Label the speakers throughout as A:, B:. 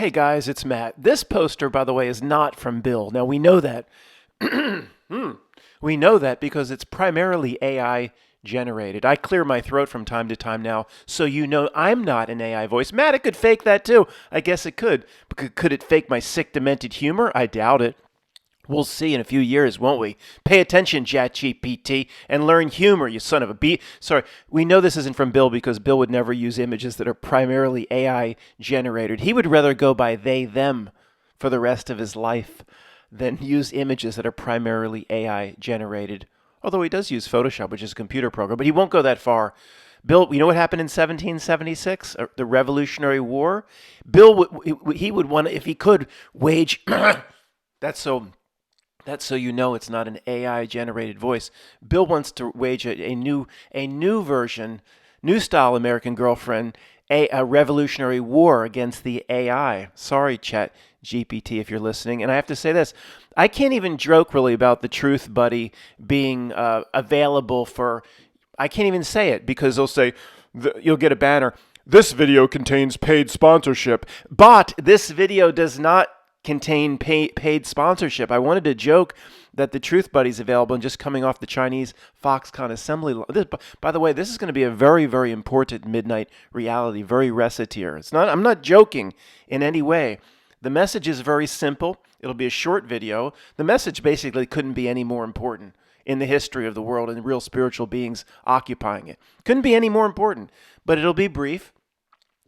A: Hey guys, it's Matt. This poster, by the way, is not from Bill. Now we know that. We know that because it's primarily AI generated. I clear my throat from time to time now, so you know I'm not an AI voice. Matt, it could fake that too. I guess it could. But could it fake my sick, demented humor? I doubt it. We'll see in a few years, won't we? Pay attention, ChatGPT, and learn humor, you son of a bee. Sorry, we know this isn't from Bill because Bill would never use images that are primarily AI generated. He would rather go by they, them for the rest of his life than use images that are primarily AI generated. Although he does use Photoshop, which is a computer program, but he won't go that far. Bill, you know what happened in 1776, the Revolutionary War? Bill, he would want, if he could, wage. That's so. That's so you know it's not an AI generated voice. Bill wants to wage a new version, new style American Girlfriend, a revolutionary war against the AI. Sorry, Chat GPT, if you're listening. And I have to say this: I can't even joke really about the Truth Buddy being available for. I can't even say it because they'll say you'll get a banner. This video contains paid sponsorship. But this video does not contain paid sponsorship. I wanted to joke that the Truth Buddy's available and just coming off the Chinese Foxconn assembly line. By the way, this is going to be a very, very important midnight reality, very Rescitier. I'm not joking in any way. The message is very simple. It'll be a short video. The message basically couldn't be any more important in the history of the world and real spiritual beings occupying it. Couldn't be any more important, but it'll be brief.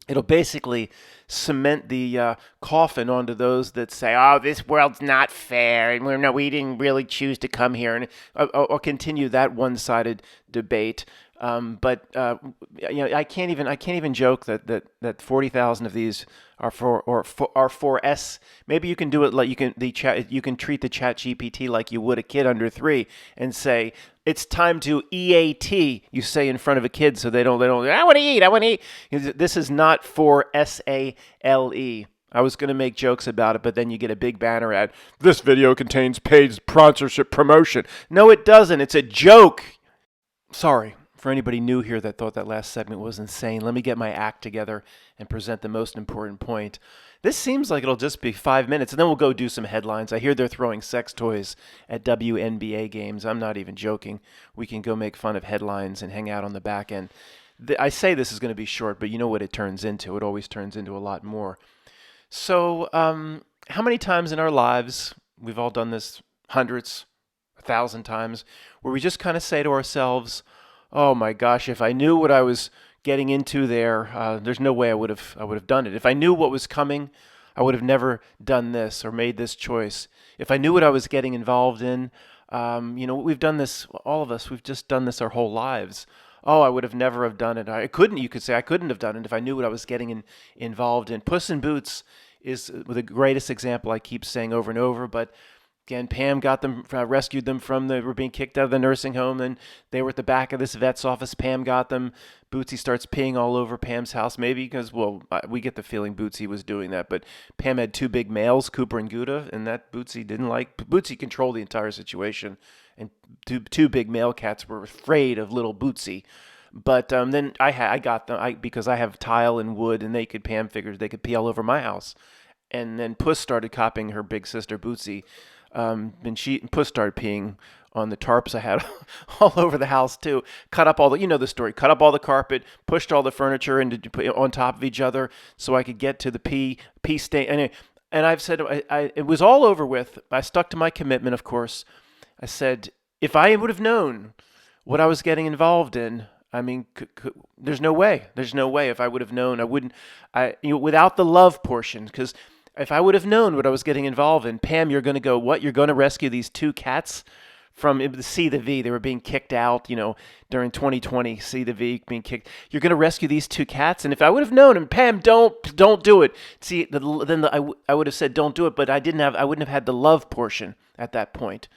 A: It'll basically cement the coffin onto those that say, "Oh, this world's not fair, and we didn't really choose to come here," and I'll continue that one-sided debate. I can't even joke that 40,000 of these are for S. Maybe you can do it like you can treat the Chat GPT like you would a kid under 3 and say it's time to EAT. You say in front of a kid so they don't. I want to eat. This is not for SALE. I was going to make jokes about it, but then you get a big banner ad. This video contains paid sponsorship promotion. No, it doesn't. It's a joke. Sorry. For anybody new here that thought that last segment was insane, let me get my act together and present the most important point. This seems like it'll just be 5 minutes, and then we'll go do some headlines. I hear they're throwing sex toys at WNBA games. I'm not even joking. We can go make fun of headlines and hang out on the back end. I say this is going to be short, but you know what it turns into. It always turns into a lot more. So how many times in our lives, we've all done this hundreds, 1,000 times, where we just kind of say to ourselves, oh my gosh, if I knew what I was getting into there, there's no way I would have done it. If I knew what was coming, I would have never done this or made this choice. If I knew what I was getting involved in, we've done this, all of us, we've just done this our whole lives. Oh, I would have never have done it. You could say I couldn't have done it if I knew what I was getting involved in. Puss in Boots is the greatest example I keep saying over and over, but again, Pam got them, rescued them they were being kicked out of the nursing home. Then they were at the back of this vet's office. Pam got them. Bootsy starts peeing all over Pam's house, maybe because, we get the feeling Bootsy was doing that. But Pam had 2 big males, Cooper and Gouda, and that Bootsy didn't like. Bootsy controlled the entire situation, and two big male cats were afraid of little Bootsy. But then I got them because I have tile and wood, and Pam figured they could pee all over my house. And then Puss started copying her big sister Bootsy. And Puss started peeing on the tarps I had all over the house too. Cut up all the story. Cut up all the carpet, pushed all the furniture on top of each other so I could get to the pee stain. And I've said it was all over with. I stuck to my commitment, of course. I said if I would have known what I was getting involved in, there's no way. There's no way. If I would have known, I wouldn't. Without the love portion, because if I would have known what I was getting involved in, Pam, you're going to go, what? You're going to rescue these 2 cats from the C the V. They were being kicked out, during 2020, C the V being kicked. You're going to rescue these 2 cats? And if I would have known, and Pam, don't do it. See, I would have said, don't do it, but I wouldn't have had the love portion at that point.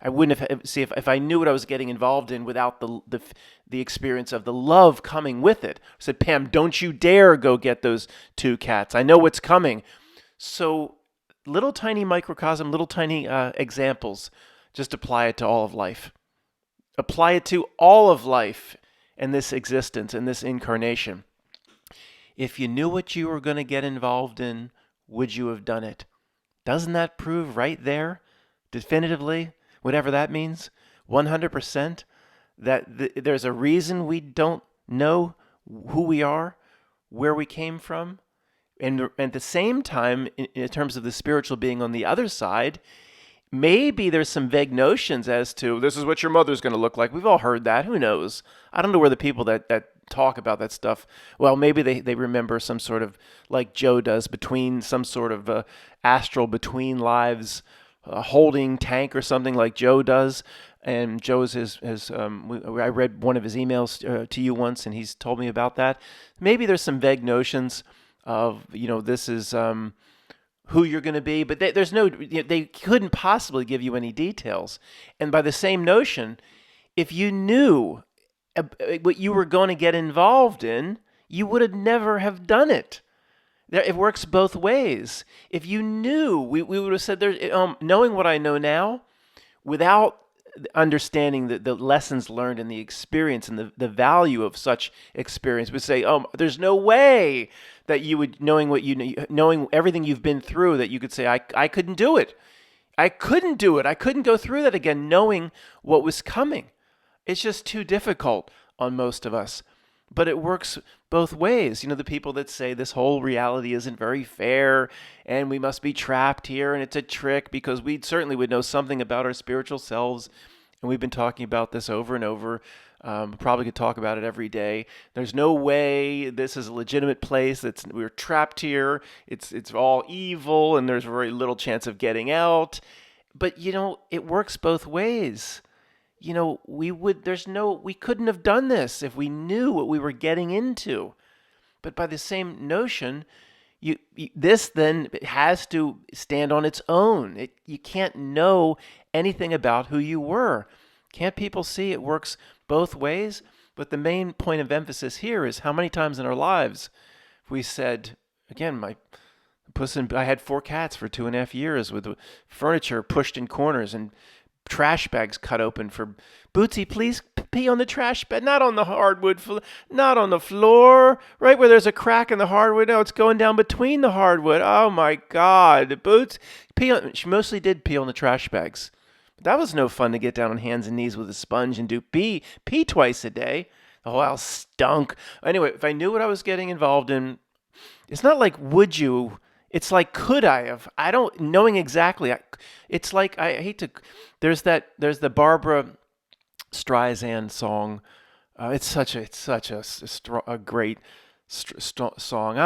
A: I wouldn't have, if I knew what I was getting involved in without the experience of the love coming with it. I said, Pam, don't you dare go get those 2 cats. I know what's coming. So little tiny microcosm, little tiny examples, just apply it to all of life. Apply it to all of life and this existence and this incarnation. If you knew what you were going to get involved in would you have done it? Doesn't that prove right there, definitively, whatever that means, 100%, that there's a reason we don't know who we are, where we came from? And at the same time, in terms of the spiritual being on the other side, maybe there's some vague notions as to this is what your mother's going to look like. We've all heard that. Who knows? I don't know where the people that talk about that stuff, well, maybe they remember some sort of, like Joe does, between some sort of astral between lives holding tank or something like Joe does. And Joe's I read one of his emails to you once, and he's told me about that. Maybe there's some vague notions of, this is who you're going to be, but there's no, they couldn't possibly give you any details. And by the same notion, if you knew what you were going to get involved in, you would have never have done it. It works both ways. If you knew, we would have said, knowing what I know now, without understanding the lessons learned and the experience and the value of such experience, would say, there's no way that you would, knowing everything you've been through, that you could say, I couldn't do it. I couldn't do it. I couldn't go through that again, knowing what was coming. It's just too difficult on most of us. But it works both ways. The people that say this whole reality isn't very fair and we must be trapped here and it's a trick, because we certainly would know something about our spiritual selves. And we've been talking about this over and over. Probably could talk about it every day. There's no way this is a legitimate place. We're trapped here. It's all evil and there's very little chance of getting out. But, it works both ways. We couldn't have done this if we knew what we were getting into. But by the same notion, this then has to stand on its own. You can't know anything about who you were. Can't people see it works both ways? But the main point of emphasis here is how many times in our lives we said, again, I had 4 cats for 2.5 years with furniture pushed in corners and trash bags cut open for Bootsy, please pee on the trash bag, not on the hardwood, not on the floor, right where there's a crack in the hardwood. No, it's going down between the hardwood. Oh my God, Boots, she mostly did pee on the trash bags. But that was no fun to get down on hands and knees with a sponge and do pee twice a day. The whole house stunk. Anyway, if I knew what I was getting involved in, it's not like would you. It's like, could I have? I don't, knowing exactly. It's like, I hate to, there's the Barbara Streisand song. It's such a great song.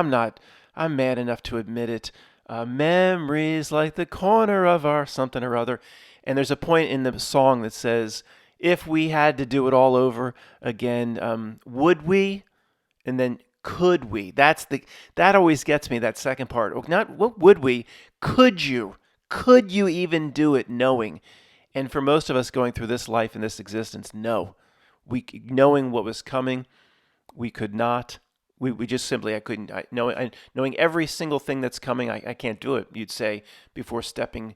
A: I'm mad enough to admit it. Memories like the corner of our something or other. And there's a point in the song that says, if we had to do it all over again, would we? And then, could we? That always gets me, that second part. Not what would we? Could you? Could you even do it knowing? And for most of us going through this life and this existence, no. Knowing what was coming, we could not. We just simply, I couldn't. Knowing every single thing that's coming, I can't do it, you'd say, before stepping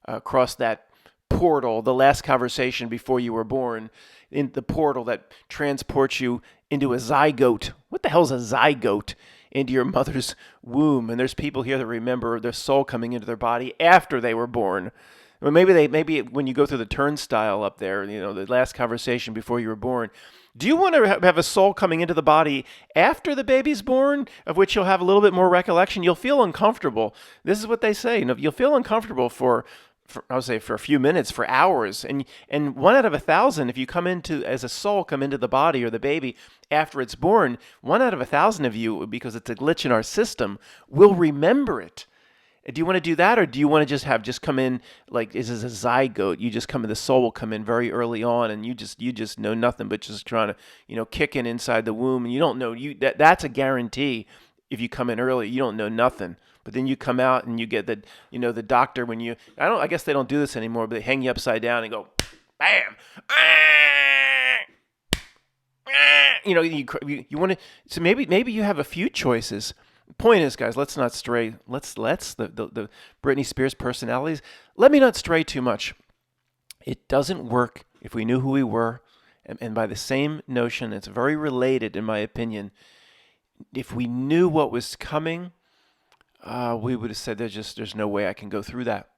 A: across that portal, the last conversation before you were born, in the portal that transports you into a zygote. What the hell's a zygote? Into your mother's womb. And there's people here that remember their soul coming into their body after they were born. Or maybe when you go through the turnstile up there, the last conversation before you were born. Do you want to have a soul coming into the body after the baby's born, of which you'll have a little bit more recollection? You'll feel uncomfortable. This is what they say. You'll feel uncomfortable for I would say for a few minutes, for hours. And 1 out of 1,000, if you come into, as a soul, come into the body or the baby after it's born, 1 out of 1,000 of you, because it's a glitch in our system, will remember it. Do you want to do that, or do you want to just come in like this is a zygote? You just come in, the soul will come in very early on, and you just know nothing but just trying to kick in inside the womb, and you don't know that's a guarantee. If you come in early, you don't know nothing. But then you come out and you get the doctor I guess they don't do this anymore, but they hang you upside down and go, bam, you want to. So maybe you have a few choices. Point is, guys, let's not stray. Let's the Britney Spears personalities. Let me not stray too much. It doesn't work if we knew who we were, and by the same notion, it's very related, in my opinion. If we knew what was coming, we would have said there's no way I can go through that.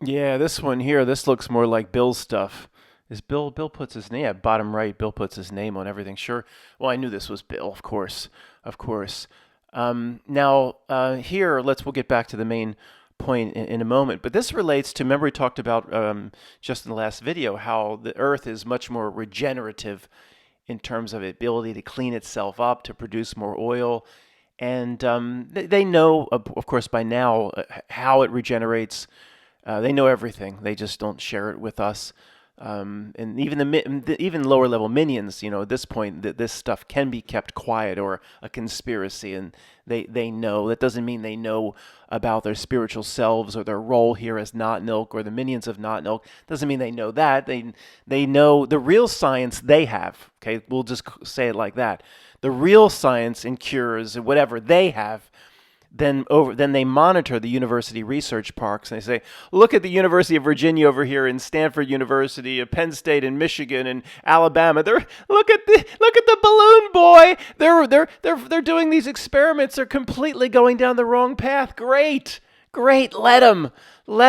A: Yeah, this one here, this looks more like Bill's stuff. Is Bill puts his name, yeah, bottom right, Bill puts his name on everything. Sure. Well, I knew this was Bill, of course. Of course. Now, here, we'll get back to the main point in a moment. But this relates to, remember we talked about just in the last video, how the Earth is much more regenerative in terms of its ability to clean itself up, to produce more oil. And they know, of course, by now, how it regenerates. They know everything. They just don't share it with us. And even even lower level minions, at this point, this stuff can be kept quiet or a conspiracy, and they know. That doesn't mean they know about their spiritual selves or their role here as Not Nilk or the minions of Not Nilk. Doesn't mean they know that. They know the real science they have. Okay, we'll just say it like that. The real science and cures and whatever they have. Then they monitor the university research parks, and they say, look at the University of Virginia over here, and Stanford University, Penn State, and Michigan, and Alabama. Look at the balloon boy. They're doing these experiments. They're completely going down the wrong path. Great. Let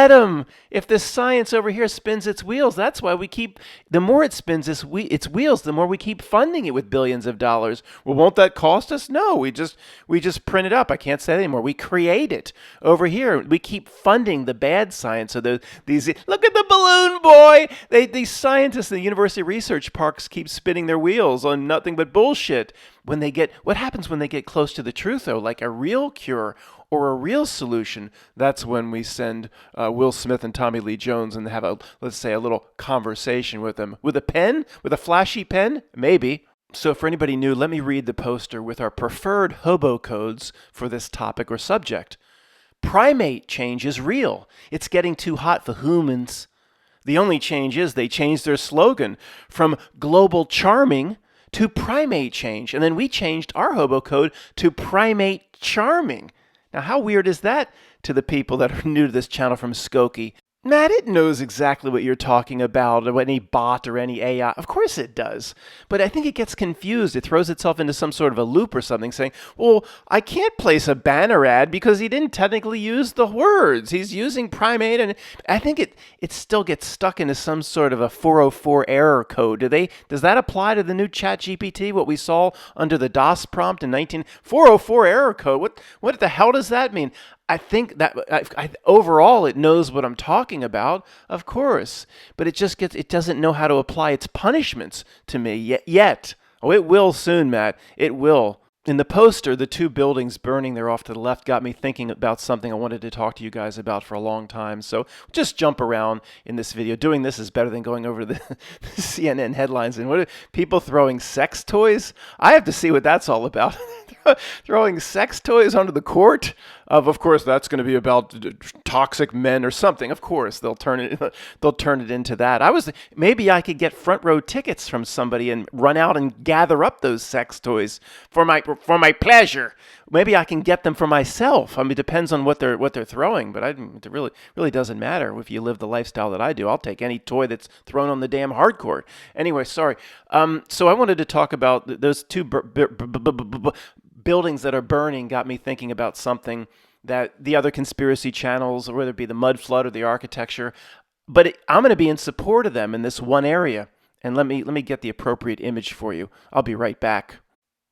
A: them. If this science over here spins its wheels, that's why the more it spins its wheels, the more we keep funding it with billions of dollars. Well, won't that cost us? No, we just print it up. I can't say that anymore. We create it over here. We keep funding the bad science. So these, look at the balloon boy. These scientists in the university research parks keep spinning their wheels on nothing but bullshit. What happens when they get close to the truth, though, like a real cure or a real solution? That's when we send Will Smith and Tommy Lee Jones and have let's say a little conversation with them. With a pen? With a flashy pen? Maybe. So for anybody new, let me read the poster with our preferred hobo codes for this topic or subject. Primate change is real. It's getting too hot for humans. The only change is they changed their slogan from global charming to primate change. And then we changed our hobo code to primate charming. Now, how weird is that to the people that are new to this channel from Skokie? Matt, it knows exactly what you're talking about, or any bot or any AI. Of course it does. But I think it gets confused. It throws itself into some sort of a loop or something, saying, well, I can't place a banner ad because he didn't technically use the words. He's using primate. And I think it still gets stuck into some sort of a 404 error code. Does that apply to the new ChatGPT, what we saw under the DOS prompt in 404 error code? What the hell does that mean? I think that overall it knows what I'm talking about, of course, but it doesn't know how to apply its punishments to me yet. Oh, it will soon, Matt. It will. In the poster, the two buildings burning there off to the left got me thinking about something I wanted to talk to you guys about for a long time. So just jump around in this video. Doing this is better than going over the CNN headlines. And what are people throwing sex toys? I have to see what that's all about. Throwing sex toys onto the court? Of course, that's going to be about toxic men or something. Of course, they'll turn it into that. Maybe I could get front row tickets from somebody and run out and gather up those sex toys for my pleasure. Maybe I can get them for myself. I mean, it depends on what they're throwing, but it really doesn't matter if you live the lifestyle that I do. I'll take any toy that's thrown on the damn hardcore. Anyway, sorry. So I wanted to talk about those two buildings that are burning. Got me thinking about something that the other conspiracy channels, whether it be the mud flood or the architecture, but I'm going to be in support of them in this one area. And let me get the appropriate image for you. I'll be right back.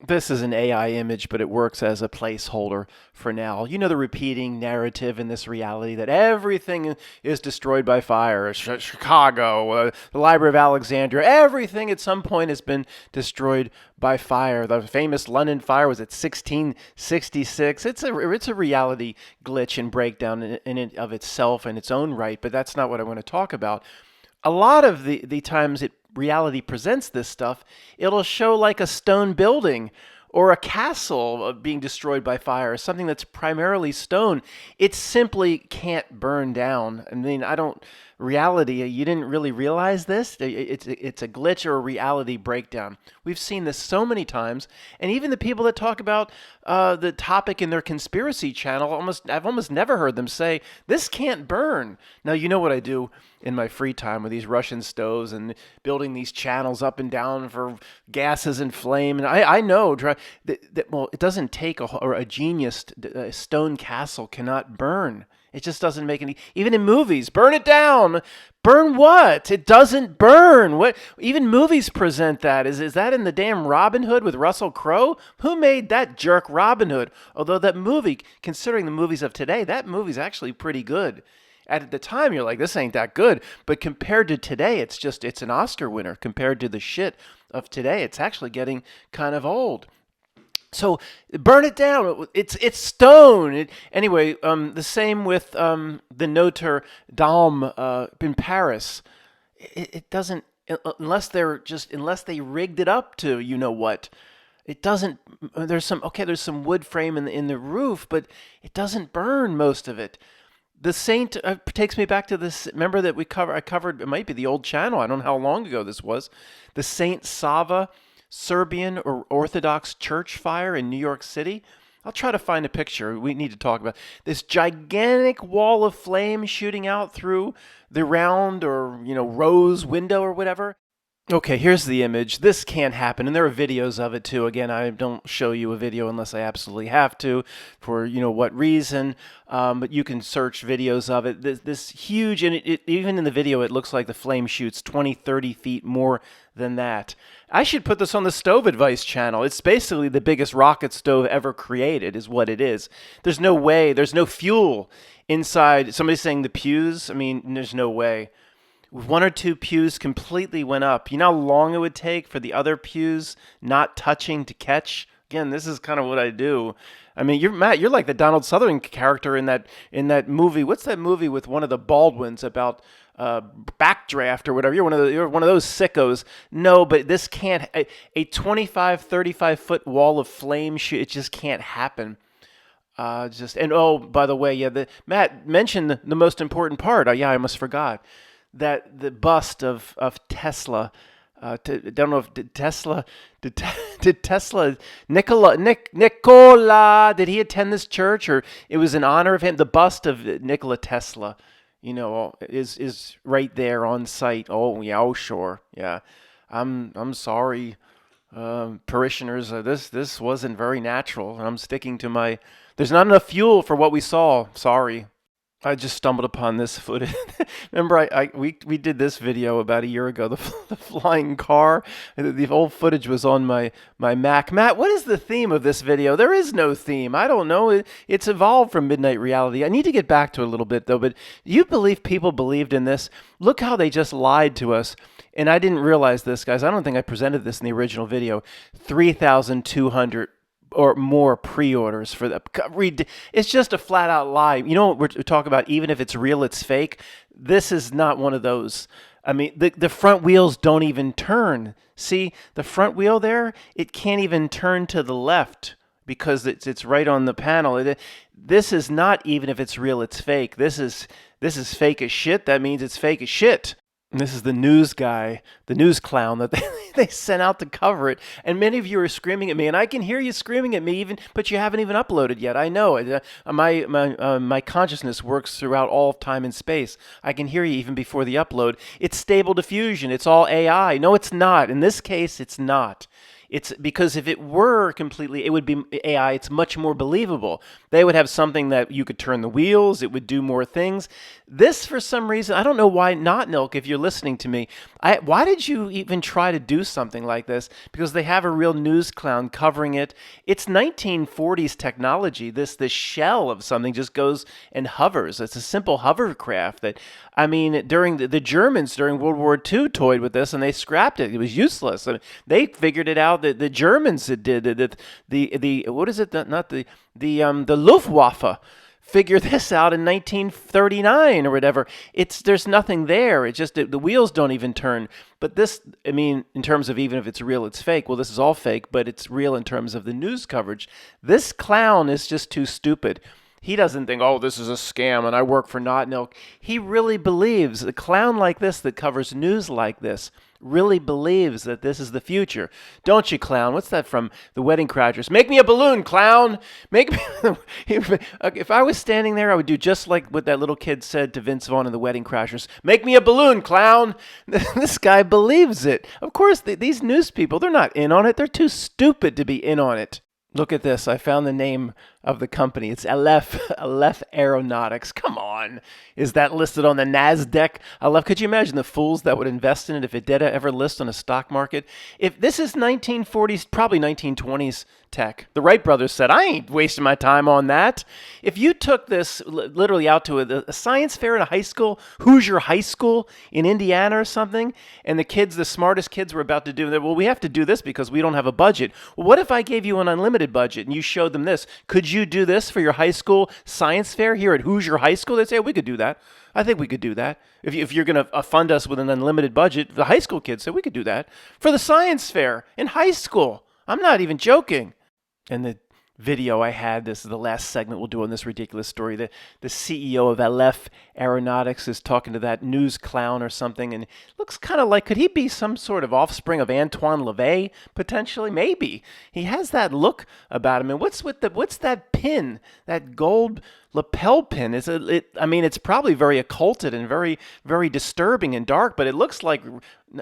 A: This is an AI image, but it works as a placeholder for now. You know the repeating narrative in this reality that everything is destroyed by fire. Chicago, the Library of Alexandria, everything at some point has been destroyed by fire. The famous London fire was at 1666. It's a reality glitch and breakdown in and of itself in its own right, but that's not what I want to talk about. A lot of the times reality presents this stuff, it'll show like a stone building or a castle being destroyed by fire, something that's primarily stone. It simply can't burn down. I mean, reality, you didn't really realize this? It's a glitch or a reality breakdown. We've seen this so many times, and even the people that talk about the topic in their conspiracy channel. I've almost never heard them say this can't burn. Now you know what I do in my free time with these Russian stoves and building these channels up and down for gases and flame. And I know that well, it doesn't take a genius. A stone castle cannot burn. It just doesn't make any. Even in movies, burn it down. Burn what? It doesn't burn. What? Even movies present that. Is that in the damn Robin Hood with Russell Crowe? Who made that jerk Robin Hood? Although that movie, considering the movies of today, that movie's actually pretty good. At the time, you're like, this ain't that good. But compared to today, it's an Oscar winner. Compared to the shit of today, it's actually getting kind of old. So burn it down. It's stone. Anyway, the same with the Notre Dame in Paris. It doesn't unless they rigged it up to you know what. It doesn't. There's some wood frame in the roof, but it doesn't burn most of it. The Saint takes me back to this. Remember that I covered. It might be the old channel. I don't know how long ago this was. The Saint Sava Serbian or Orthodox church fire in New York City. I'll try to find a picture. We need to talk about this gigantic wall of flame shooting out through the round or rose window or whatever. Okay, here's the image. This can't happen, and there are videos of it too. Again, I don't show you a video unless I absolutely have to, for what reason. But you can search videos of it. This huge, and even in the video, it looks like the flame shoots 20, 30 feet more than that. I should put this on the Stove Advice channel. It's basically the biggest rocket stove ever created, is what it is. There's no way. There's no fuel inside. Somebody's saying the pews. I mean, there's no way. One or two pews completely went up. You know how long it would take for the other pews not touching to catch? Again, this is kind of what I do. I mean, You're like the Donald Sutherland character in that movie. What's that movie with one of the Baldwins about backdraft or whatever? You're one of those sickos. No, but this can't. A 25, 35 foot wall of flame shoot. It just can't happen. And oh, by the way, yeah, Matt mentioned the most important part. Yeah, I almost forgot. That the bust of Tesla, don't know if did Tesla Nikola, did he attend this church, or it was in honor of him? The bust of Nikola Tesla, is right there on site. Oh yeah, oh sure, yeah. I'm sorry, parishioners. This wasn't very natural, and I'm sticking to my. There's not enough fuel for what we saw. Sorry. I just stumbled upon this footage. Remember, we did this video about a year ago, the flying car. The old footage was on my Mac. Matt, what is the theme of this video? There is no theme. I don't know. It's evolved from Midnight Reality. I need to get back to it a little bit, though. But you believe people believed in this? Look how they just lied to us. And I didn't realize this, guys. I don't think I presented this in the original video. 3,200 or more pre-orders for the. It's just a flat out lie. You know what we're talking about? Even if it's real, it's fake. This is not one of those. I mean, the front wheels don't even turn. See, the front wheel there, it can't even turn to the left because it's right on the panel. This is not even if it's real, it's fake. This is fake as shit. That means it's fake as shit. And this is the news guy, the news clown that they sent out to cover it. And many of you are screaming at me, and I can hear you screaming at me, but you haven't even uploaded yet. I know. My consciousness works throughout all of time and space. I can hear you even before the upload. It's stable diffusion. It's all AI. No, it's not. In this case, it's not. It's because if it were completely, it would be AI. It's much more believable. They would have something that you could turn the wheels. It would do more things. This, for some reason, I don't know why not, Nilk, if you're listening to me. Why did you even try to do something like this? Because they have a real news clown covering it. It's 1940s technology. This shell of something just goes and hovers. It's a simple hovercraft that, I mean, during the Germans during World War II toyed with this and they scrapped it. It was useless. I mean, they figured it out. The Germans did the what is it? Not the Luftwaffe figured this out in 1939 or whatever. There's nothing there. It's just the wheels don't even turn. But this, I mean, in terms of even if it's real, it's fake. Well, this is all fake, but it's real in terms of the news coverage. This clown is just too stupid. He doesn't think, oh, this is a scam and I work for Not Milk. He really believes a clown like this that covers news like this really believes that this is the future. Don't you, clown? What's that from The Wedding Crashers? Make me a balloon, clown! Make me... If I was standing there, I would do just like what that little kid said to Vince Vaughn in The Wedding Crashers. Make me a balloon, clown! This guy believes it. Of course, these news people, they're not in on it. They're too stupid to be in on it. Look at this. I found the name of the company. It's Aleph Aeronautics. Come on. Is that listed on the NASDAQ? Aleph, could you imagine the fools that would invest in it if it did ever list on a stock market? If this is 1940s, probably 1920s tech. The Wright brothers said, I ain't wasting my time on that. If you took this literally out to a science fair in a high school, Hoosier High School in Indiana or something, and the smartest kids were about to do that, well, we have to do this because we don't have a budget. Well, what if I gave you an unlimited budget and you showed them this? Could you do this for your high school science fair here at Hoosier High School? They'd say, we could do that. I think we could do that. If you're going to fund us with an unlimited budget, the high school kids say, we could do that. For the science fair in high school. I'm not even joking. And the video I had, this is the last segment we'll do on this ridiculous story. The CEO of Aleph Aeronautics is talking to that news clown or something, and it looks kind of like, could he be some sort of offspring of Antoine LaVey, potentially? Maybe. He has that look about him. And what's that pin, that gold lapel pin? It's probably very occulted and very, very disturbing and dark, but it looks like,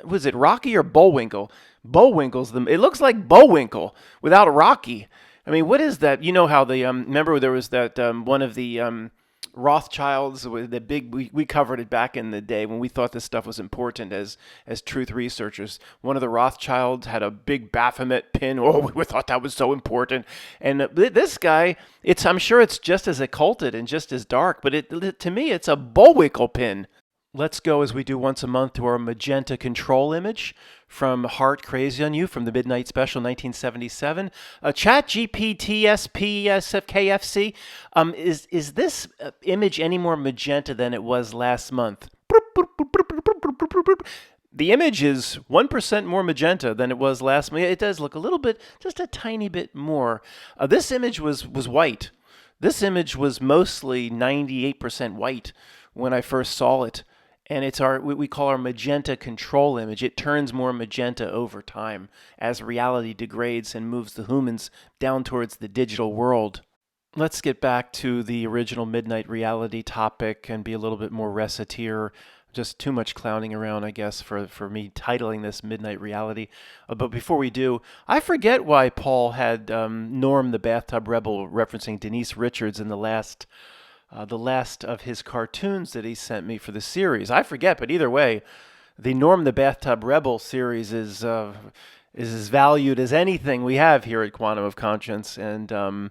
A: was it Rocky or Bullwinkle? It looks like Bullwinkle without Rocky. I mean, what is that? You know how remember there was that one of the Rothschilds, the big, we covered it back in the day when we thought this stuff was important as truth researchers. One of the Rothschilds had a big Baphomet pin. Oh, we thought that was so important. And this guy, I'm sure it's just as occulted and just as dark, but to me, it's a Bullwinkle pin. Let's go, as we do once a month, to our magenta control image from Heart Crazy on You from the Midnight Special 1977. ChatGPT SPSFKFC. Is this image any more magenta than it was last month? The image is 1% more magenta than it was last month. It does look a little bit, just a tiny bit more. This image was white. This image was mostly 98% white when I first saw it. And it's we call our magenta control image. It turns more magenta over time as reality degrades and moves the humans down towards the digital world. Let's get back to the original Midnight Reality topic and be a little bit more Rescitier. Just too much clowning around, I guess, for me titling this Midnight Reality. But before we do, I forget why Paul had Norm the Bathtub Rebel referencing Denise Richards in the last of his cartoons that he sent me for the series. I forget, but either way, the Norm the Bathtub Rebel series is as valued as anything we have here at Quantum of Conscience, and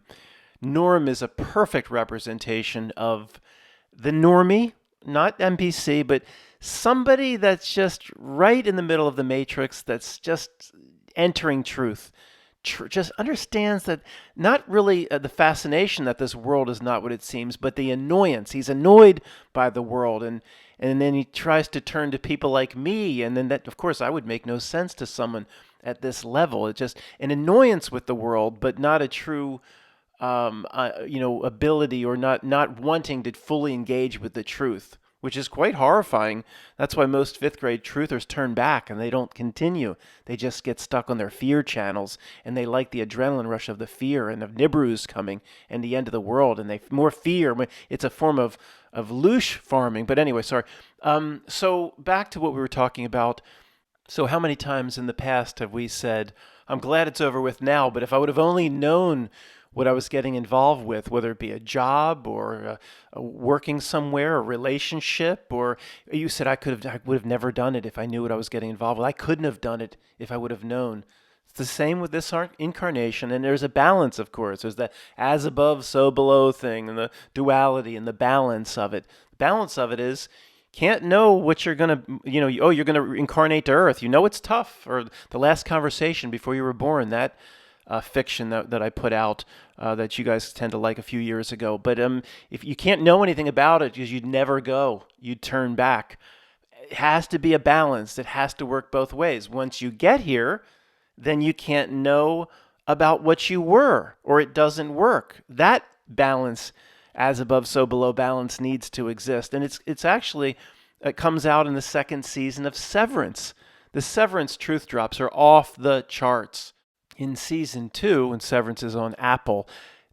A: Norm is a perfect representation of the normie, not NPC, but somebody that's just right in the middle of the matrix, that's just entering truth. Just understands that not really the fascination that this world is not what it seems, but the annoyance. He's annoyed by the world, and then he tries to turn to people like me, and then that, of course, I would make no sense to someone at this level. It's just an annoyance with the world, but not a true ability, or not wanting to fully engage with the truth, which is quite horrifying. That's why most fifth grade truthers turn back and they don't continue. They just get stuck on their fear channels, and they like the adrenaline rush of the fear and of Nibiru's coming and the end of the world, and they more fear. It's a form of loosh farming. But anyway, sorry. So back to what we were talking about. So how many times in the past have we said, I'm glad it's over with now, but if I would have only known what I was getting involved with, whether it be a job or working somewhere, a relationship, or you said I would have never done it if I knew what I was getting involved with. I couldn't have done it if I would have known. It's the same with this incarnation, and there's a balance, of course. There's that as above, so below thing, and the duality and the balance of it. The balance of it is, can't know what you're going to, you're going to incarnate to Earth. You know it's tough. Or The Last Conversation Before You Were Born, that fiction that I put out that you guys tend to like a few years ago. But if you can't know anything about it, because you'd never go, you'd turn back. It has to be a balance. It has to work both ways. Once you get here, then you can't know about what you were, or it doesn't work. That balance, as above, so below balance, needs to exist. And it comes out in the second season of Severance. The Severance truth drops are off the charts. In season 2, when Severance is on Apple,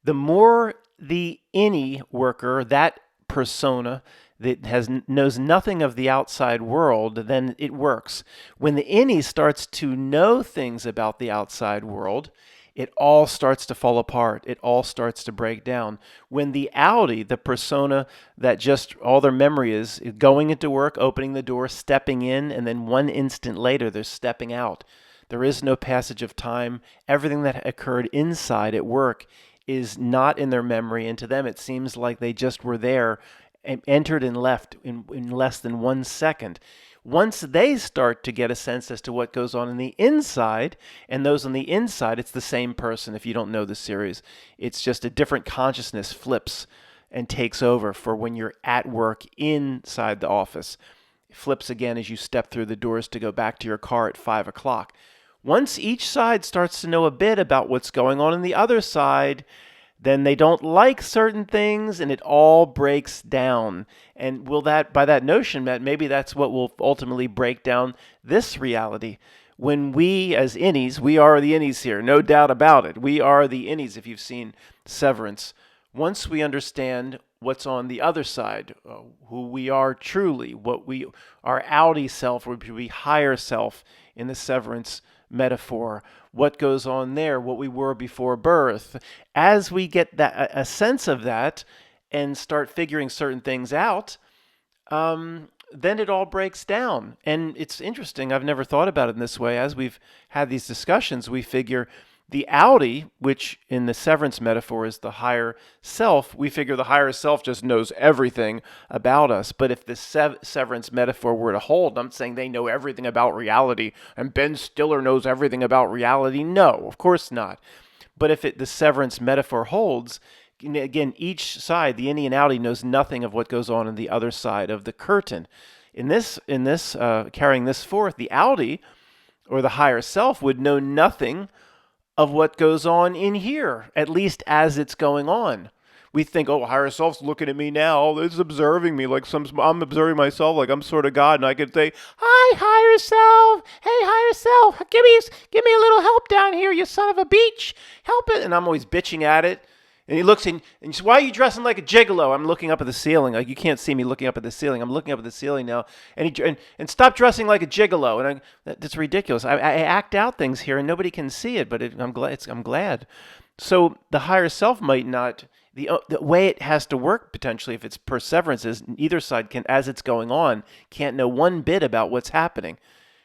A: the more the innie worker, that persona that knows nothing of the outside world, then it works. When the innie starts to know things about the outside world, it all starts to fall apart. It all starts to break down. When the outie, the persona that just all their memory is going into work, opening the door, stepping in, and then one instant later they're stepping out. There is no passage of time. Everything that occurred inside at work is not in their memory, and to them it seems like they just were there and entered and left in less than 1 second. Once they start to get a sense as to what goes on the inside, and those on the inside, it's the same person if you don't know the series. It's just a different consciousness flips and takes over for when you're at work inside the office. It flips again as you step through the doors to go back to your car at 5 o'clock. Once each side starts to know a bit about what's going on in the other side, then they don't like certain things and it all breaks down. And by that notion, Matt, maybe that's what will ultimately break down this reality. When we as innies, we are the innies here, no doubt about it. We are the innies if you've seen Severance. Once we understand what's on the other side, who we are truly, our outie self, or we higher self in the Severance metaphor, what goes on there, what we were before birth. As we get a sense of that and start figuring certain things out, then it all breaks down. And it's interesting, I've never thought about it in this way. As we've had these discussions, we figure the outie, which in the Severance metaphor is the higher self, we figure the higher self just knows everything about us. But if the Severance metaphor were to hold, I'm saying they know everything about reality, and Ben Stiller knows everything about reality. No, of course not. But if the Severance metaphor holds, again, each side, the innie and outie, knows nothing of what goes on the other side of the curtain. In this, carrying this forth, the outie, or the higher self, would know nothing of what goes on in here, at least as it's going on. We think, oh, higher self's looking at me now. It's observing me like I'm observing myself like I'm sort of God, and I could say, "Hi, higher self. Hey, higher self, give me a little help down here, you son of a beach. Help it." And I'm always bitching at it. And he looks and he says, "Why are you dressing like a gigolo?" I'm looking up at the ceiling. Like, you can't see me looking up at the ceiling. I'm looking up at the ceiling now. And stop dressing like a gigolo. And that's ridiculous. I act out things here, and nobody can see it. But I'm glad. So the higher self might not. The way it has to work potentially, if it's perseverance, is either side can, as it's going on, can't know one bit about what's happening.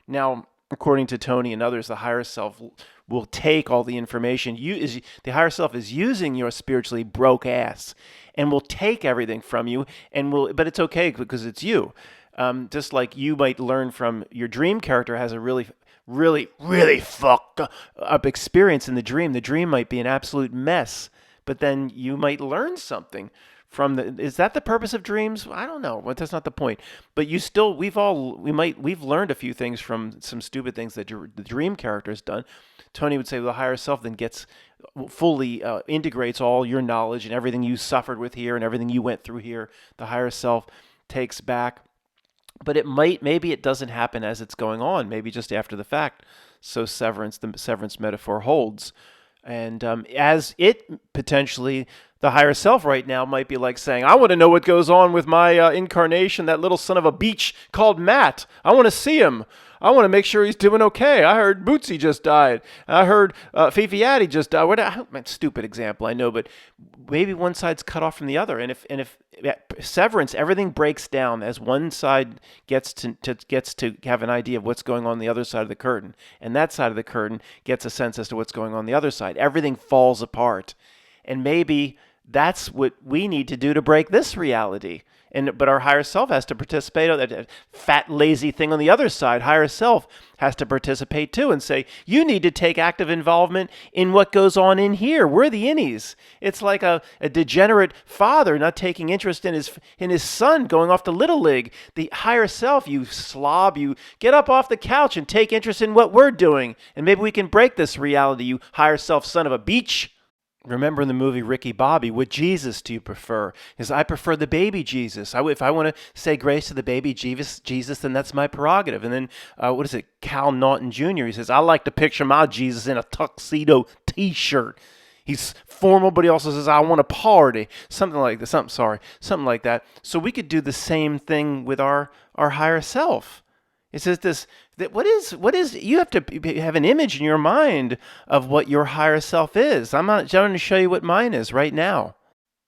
A: Now, according to Tony and others, the higher self will take all the information. The higher self is using your spiritually broke ass and will take everything from you, but it's okay because it's you. Just like you might learn from your dream character has a really, really, really fucked up experience in the dream. The dream might be an absolute mess, but then you might learn something from is that the purpose of dreams? I don't know. But that's not the point. But we've learned a few things from some stupid things that the dream character has done. Tony would say, well, the higher self then gets fully integrates all your knowledge and everything you suffered with here and everything you went through here. The higher self takes back. But maybe it doesn't happen as it's going on, maybe just after the fact. So the Severance metaphor holds. And as it potentially, the higher self right now might be like saying, I want to know what goes on with my incarnation, that little son of a beach called Matt. I want to see him. I want to make sure he's doing okay. I heard Bootsy just died. I heard Fifi Addy just died. Stupid example, I know, but maybe one side's cut off from the other. And if Severance, everything breaks down as one side gets to have an idea of what's going on the other side of the curtain, and that side of the curtain gets a sense as to what's going on the other side. Everything falls apart, and maybe that's what we need to do to break this reality. But our higher self has to participate. That fat, lazy thing on the other side, higher self, has to participate too and say, you need to take active involvement in what goes on in here. We're the innies. It's like a degenerate father not taking interest in his son going off to Little League. The higher self, you slob, you get up off the couch and take interest in what we're doing. And maybe we can break this reality, you higher self son of a beach. Remember in the movie Ricky Bobby, what Jesus do you prefer? Is I prefer the baby Jesus. If I want to say grace to the baby Jesus, then that's my prerogative. And then what is it? Cal Naughton Jr. He says I like to picture my Jesus in a tuxedo T-shirt. He's formal, but he also says I want to party. Something like that. Something like that. So we could do the same thing with our higher self. It says this that what is you have to have an image in your mind of what your higher self is. I'm not going to show you what mine is right now.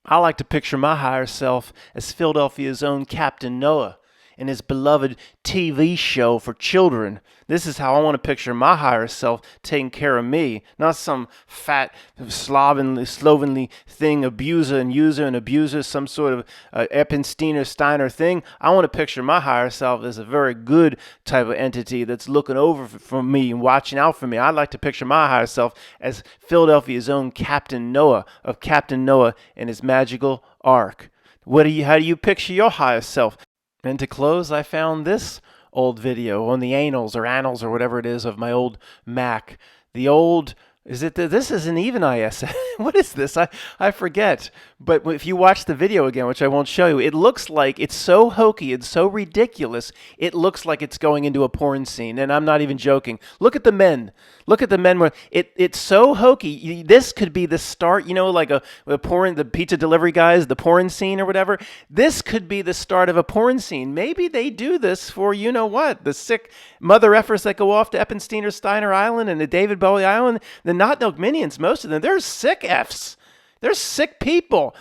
A: I like to picture my higher self as Philadelphia's own Captain Noah in his beloved TV show for children. This is how I want to picture my higher self taking care of me, not some fat, slovenly thing, abuser and user and abuser, some sort of Eppenstein or Steiner thing. I want to picture my higher self as a very good type of entity that's looking over for me and watching out for me. I like to picture my higher self as Philadelphia's own Captain Noah, of Captain Noah and his magical ark. How do you picture your higher self? And to close, I found this old video on the annals or whatever it is of my old Mac. This isn't even ISS. What is this? I forget. But if you watch the video again, which I won't show you, it looks like it's so hokey and so ridiculous, it looks like it's going into a porn scene. And I'm not even joking. Look at the men. Look at the men. It's so hokey. This could be the start, like a porn, the pizza delivery guys, the porn scene or whatever. This could be the start of a porn scene. Maybe they do this for, the sick mother effers that go off to Eppenstein or Steiner Island and the David Bowie Island. The Not Milk Minions, most of them, they're sick Fs. They're sick people.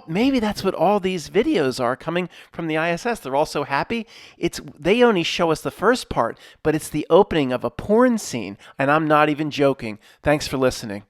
A: Maybe that's what all these videos are coming from the ISS. They're all so happy. They only show us the first part, but it's the opening of a porn scene, and I'm not even joking. Thanks for listening.